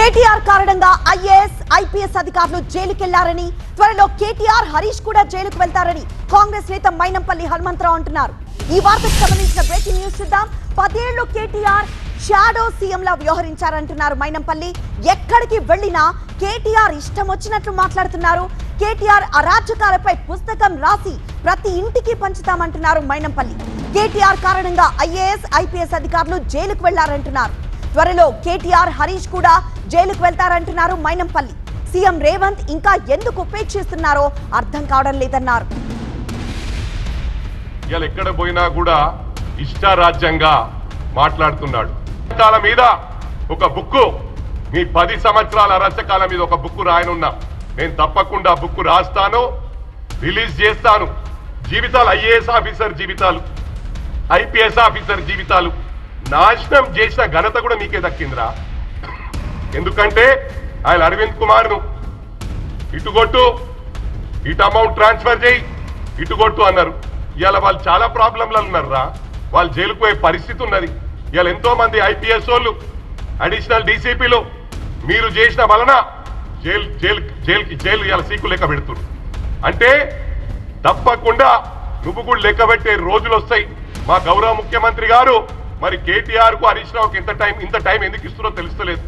కేటీఆర్ కారణంగా IAS IPS అధికారులు జైలుకెళ్లారని, త్వరలో కేటీఆర్ హరీష్ కూడా జైలుకు వెళ్తారని కాంగ్రెస్ నేత మైనంపల్లి హనుమంతరావు అంటున్నారు. ఈ వార్తకు సంబంధించిన బ్రేకింగ్ న్యూస్ చూద్దాం. 10 ఏళ్లు కేటీఆర్ షాడో సీఎం లా వ్యవహరించారంటున్నారు మైనంపల్లి. ఎక్కడికి వెళ్లినా కేటీఆర్ ఇష్టం వచ్చినట్లు మాట్లాడుతున్నారు. కేటీఆర్ అరాచకాలపై పుస్తకం రాసి ప్రతి ఇంటికి పంచుతామంటున్నారు మైనంపల్లి. కేటీఆర్ కారణంగా ఐఏఎస్ ఐపీఎస్ అధికారులు జైలుకు వెళ్లారంటున్నారు. త్వరలో కేటీఆర్ హరీష్ కూడా జైలుకు వెళ్తారంటున్నారు మైనంపల్లి. సీఎం రేవంత్ ఇంకా ఎందుకు ఉపేక్షిస్తున్నారో అర్థం కావడం లేదన్నారు. ఎక్కడ పోయినా కూడా ఇష్టారాజ్యంగా మాట్లాడుతున్నాడు. అరాచకాల మీద ఒక బుక్కు, మీ 10 సంవత్సరాల అరాచకాల మీద ఒక బుక్కు రాయనున్నా. నేను తప్పకుండా బుక్కు రాస్తాను, రిలీజ్ చేస్తాను. జీవితాలు, ఐఏఎస్ ఆఫీసర్ జీవితాలు, ఐపీఎస్ ఆఫీసర్ జీవితాలు నాశనం చేసిన ఘనత కూడా మీకే దక్కిందిరా. ఎందుకంటే ఆయన అరవింద్ కుమార్ను ఇటుగొట్టు, ఇటు అమౌంట్ ట్రాన్స్ఫర్ చేయి, ఇటుగొట్టు అన్నారు. ఇవాళ వాళ్ళు చాలా ప్రాబ్లంలు ఉన్నారురా. వాళ్ళు జైలుకు పోయే పరిస్థితి ఉన్నది. ఇవాళ ఎంతో మంది ఐపీఎస్ వాళ్ళు, అడిషనల్ డీసీపీలు మీరు చేసిన వలన జైలు ఇవాళ సీకు లెక్క పెడుతున్నారు. అంటే తప్పకుండా నువ్వు కూడా లెక్క పెట్టే రోజులు వస్తాయి. మా గౌరవ ముఖ్యమంత్రి గారు మరి కేటీఆర్ కు హరీష్ రావుకి ఇంత టైం ఎందుకు ఇస్తున్నారో తెలుస్తలేదు.